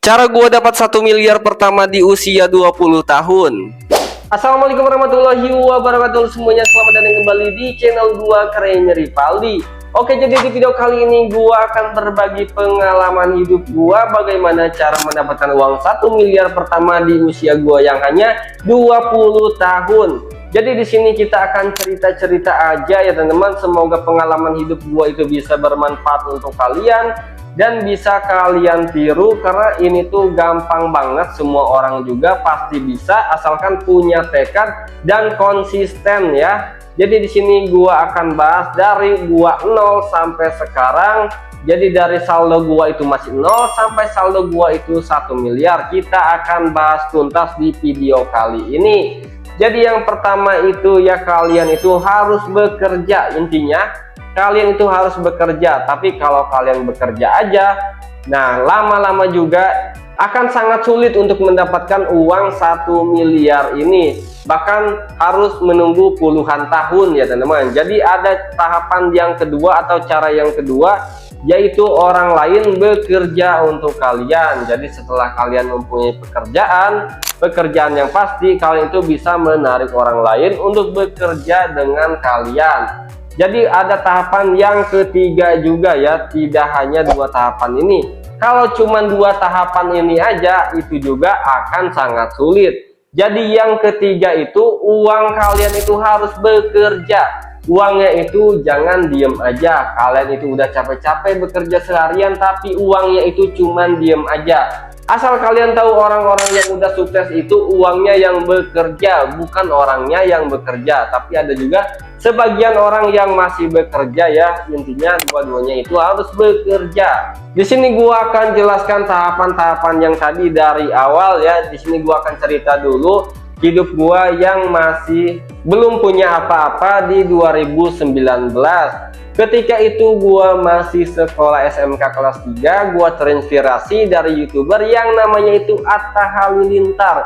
Cara gua dapat 1 miliar pertama di usia 20 tahun. Assalamualaikum warahmatullahi wabarakatuh semuanya, selamat datang kembali di channel gua Kerennya Rivaldi. Oke, jadi di video kali ini gua akan berbagi pengalaman hidup gua bagaimana cara mendapatkan uang 1 miliar pertama di usia gua yang hanya 20 tahun. Jadi di sini kita akan cerita-cerita aja ya teman-teman, semoga pengalaman hidup gua itu bisa bermanfaat untuk kalian dan bisa kalian tiru, karena ini tuh gampang banget, semua orang juga pasti bisa asalkan punya tekad dan konsisten ya. Jadi di sini gua akan bahas dari gua 0 sampai sekarang. Jadi dari saldo gua itu masih 0 sampai saldo gua itu 1 miliar. Kita akan bahas tuntas di video kali ini. Jadi yang pertama itu ya, kalian itu harus bekerja. Intinya kalian itu harus bekerja, tapi kalau kalian bekerja aja, nah lama-lama juga akan sangat sulit untuk mendapatkan uang 1 miliar ini, bahkan harus menunggu puluhan tahun ya teman-teman. Jadi ada tahapan yang kedua atau cara yang kedua, yaitu orang lain bekerja untuk kalian. Jadi setelah kalian mempunyai pekerjaan yang pasti, kalian itu bisa menarik orang lain untuk bekerja dengan kalian. Jadi ada tahapan yang ketiga juga ya, tidak hanya dua tahapan ini. Kalau cuma dua tahapan ini aja itu juga akan sangat sulit. Jadi yang ketiga itu, uang kalian itu harus bekerja. Uangnya itu jangan diem aja. Kalian itu udah capek-capek bekerja seharian tapi uangnya itu cuman diem aja. Asal kalian tahu, orang-orang yang udah sukses itu uangnya yang bekerja, bukan orangnya yang bekerja. Tapi ada juga sebagian orang yang masih bekerja ya. Intinya dua-duanya itu harus bekerja. Di sini gua akan jelaskan tahapan-tahapan yang tadi dari awal ya. Di sini gua akan cerita dulu hidup gua yang masih belum punya apa-apa di 2019. Ketika itu gua masih sekolah SMK kelas 3, gua terinspirasi dari YouTuber yang namanya itu Atta Halilintar.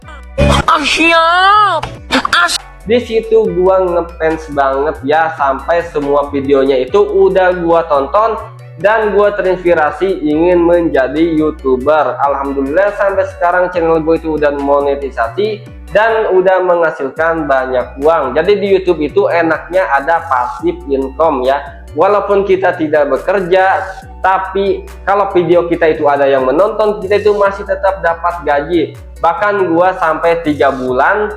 Di situ gua ngefans banget ya, sampai semua videonya itu udah gua tonton dan gua terinspirasi ingin menjadi YouTuber. Alhamdulillah sampai sekarang channel gue itu udah monetisasi dan udah menghasilkan banyak uang. Jadi di YouTube itu enaknya ada passive income ya. Walaupun kita tidak bekerja, tapi kalau video kita itu ada yang menonton, kita itu masih tetap dapat gaji. Bahkan gua sampai 3 bulan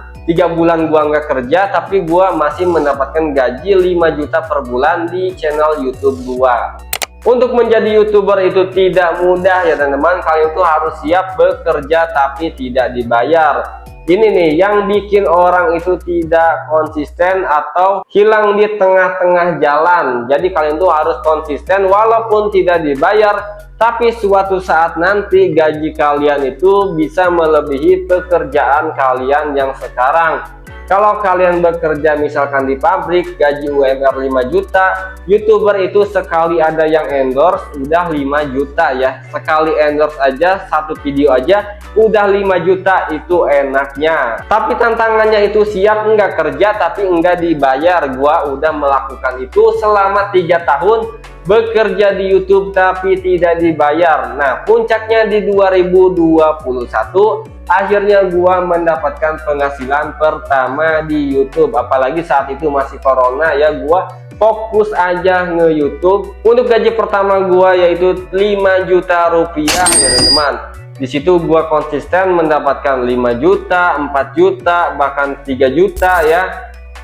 gua nggak kerja, tapi gua masih mendapatkan gaji 5 juta per bulan di channel YouTube gua. Untuk menjadi YouTuber itu tidak mudah ya teman-teman. Kalian tuh harus siap bekerja tapi tidak dibayar. Ini nih yang bikin orang itu tidak konsisten atau hilang di tengah-tengah jalan. Jadi kalian tuh harus konsisten walaupun tidak dibayar, tapi suatu saat nanti gaji kalian itu bisa melebihi pekerjaan kalian yang sekarang. Kalau kalian bekerja misalkan di pabrik, gaji UMR 5 juta, YouTuber itu sekali ada yang endorse udah 5 juta ya. Sekali endorse aja, satu video aja udah 5 juta, itu enaknya. Tapi tantangannya itu siap nggak kerja tapi enggak dibayar. Gua udah melakukan itu selama 3 tahun bekerja di YouTube tapi tidak dibayar. Nah, puncaknya di 2021 akhirnya gua mendapatkan penghasilan pertama di YouTube. Apalagi saat itu masih corona ya, gua fokus aja nge-YouTube. Untuk gaji pertama gua yaitu 5 juta rupiah ya teman-teman. Di situ gua konsisten mendapatkan 5 juta, 4 juta, bahkan 3 juta ya.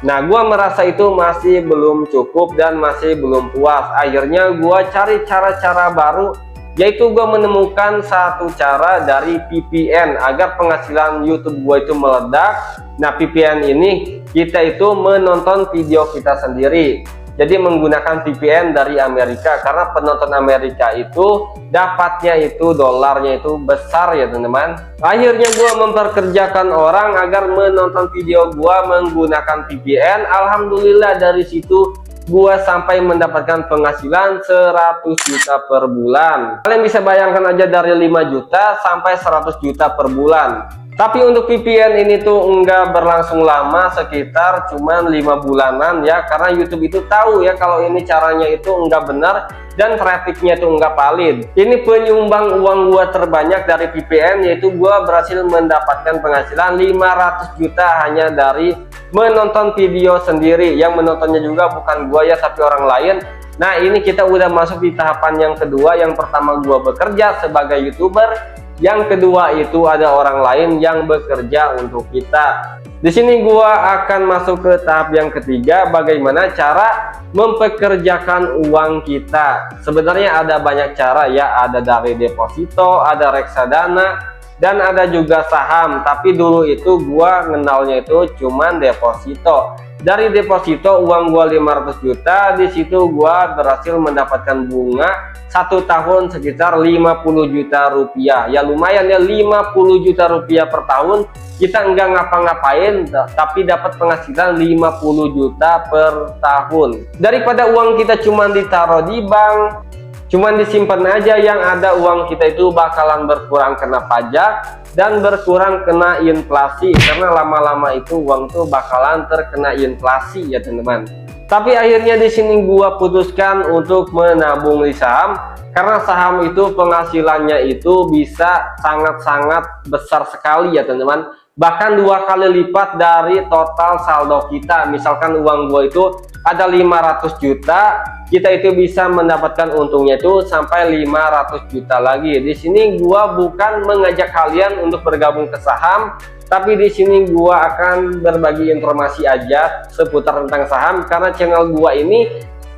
Nah, gua merasa itu masih belum cukup dan masih belum puas. Akhirnya gua cari cara-cara baru, yaitu gua menemukan satu cara dari VPN agar penghasilan YouTube gua itu meledak. Nah, VPN ini kita itu menonton video kita sendiri. Jadi menggunakan VPN dari Amerika, karena penonton Amerika itu dapatnya itu dolarnya itu besar ya teman-teman. Akhirnya gua memperkerjakan orang agar menonton video gua menggunakan VPN. Alhamdulillah dari situ gua sampai mendapatkan penghasilan 100 juta per bulan. Kalian bisa bayangkan aja, dari 5 juta sampai 100 juta per bulan. Tapi untuk VPN ini tuh enggak berlangsung lama, sekitar cuman 5 bulanan ya, karena YouTube itu tahu ya kalau ini caranya itu enggak benar dan trafficnya itu enggak valid. Ini penyumbang uang gua terbanyak dari VPN, yaitu gua berhasil mendapatkan penghasilan 500 juta hanya dari menonton video sendiri. Yang menontonnya juga bukan gua ya, tapi orang lain. Nah, ini kita udah masuk di tahapan yang kedua. Yang pertama gua bekerja sebagai YouTuber, yang kedua itu ada orang lain yang bekerja untuk kita. Di sini gua akan masuk ke tahap yang ketiga, bagaimana cara mempekerjakan uang kita. Sebenarnya ada banyak cara ya, ada dari deposito, ada reksadana, dan ada juga saham. Tapi dulu itu gua kenalnya itu cuman deposito. Dari deposito uang gua 500 juta, di situ gua berhasil mendapatkan bunga 1 tahun sekitar 50 juta rupiah. Ya lumayan ya, 50 juta rupiah per tahun. Kita enggak ngapa-ngapain tapi dapat penghasilan 50 juta per tahun. Daripada uang kita cuma ditaruh di bank, cuman disimpan aja, yang ada uang kita itu bakalan berkurang kena pajak dan berkurang kena inflasi, karena lama-lama itu uang tuh bakalan terkena inflasi ya teman-teman. Tapi akhirnya di sini gua putuskan untuk menabung di saham, karena saham itu penghasilannya itu bisa sangat-sangat besar sekali ya teman-teman, bahkan 2 kali lipat dari total saldo kita. Misalkan uang gua itu ada 500 juta, kita itu bisa mendapatkan untungnya itu sampai 500 juta lagi. Di sini gua bukan mengajak kalian untuk bergabung ke saham, tapi di sini gua akan berbagi informasi aja seputar tentang saham, karena channel gua ini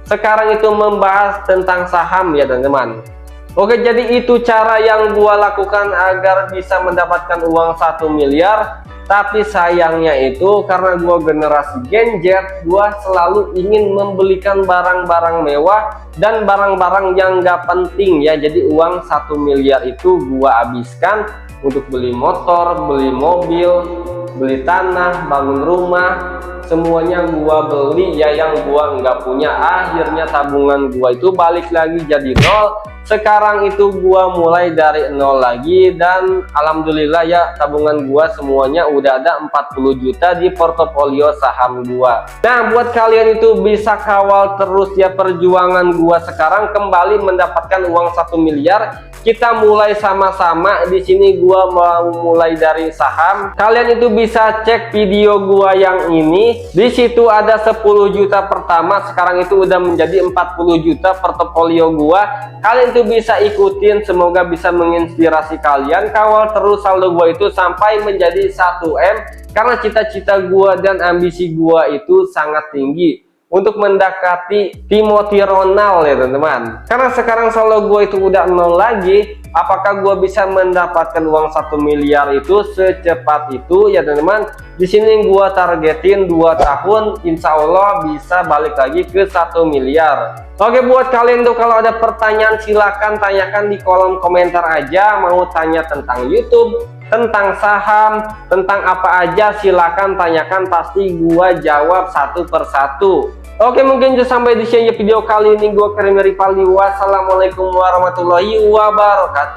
sekarang itu membahas tentang saham ya teman-teman. Oke, jadi itu cara yang gua lakukan agar bisa mendapatkan uang 1 miliar. Tapi sayangnya itu karena gua generasi Gen Z, gua selalu ingin membelikan barang-barang mewah dan barang-barang yang gak penting ya. Jadi uang 1 miliar itu gua habiskan untuk beli motor, beli mobil, beli tanah, bangun rumah, semuanya gua beli ya yang gua nggak punya. Akhirnya tabungan gua itu balik lagi jadi nol. Sekarang itu gua mulai dari nol lagi, dan alhamdulillah ya tabungan gua semuanya udah ada 40 juta di portofolio saham gua. Nah, buat kalian itu bisa kawal terus ya perjuangan gua sekarang kembali mendapatkan uang 1 miliar. Kita mulai sama-sama. Di sini gua mau mulai dari saham. Kalian itu bisa cek video gua yang ini. Di situ ada 10 juta pertama, sekarang itu udah menjadi 40 juta portofolio gua. Kalian itu bisa ikutin, semoga bisa menginspirasi kalian. Kawal terus saldo gua itu sampai menjadi 1M, karena cita-cita gua dan ambisi gua itu sangat tinggi untuk mendekati Timothy Ronald ya teman-teman. Karena sekarang saldo gue itu udah nol lagi, apakah gue bisa mendapatkan uang 1 miliar itu secepat itu ya teman-teman? Di sini gue targetin 2 tahun, insya Allah bisa balik lagi ke 1 miliar. Oke, buat kalian tuh kalau ada pertanyaan silahkan tanyakan di kolom komentar aja. Mau tanya tentang YouTube, tentang saham, tentang apa aja silakan tanyakan, pasti gua jawab satu persatu. Oke, mungkin itu sampai di sini video kali ini. Gua Karim Rivaldi, wassalamualaikum warahmatullahi wabarakatuh.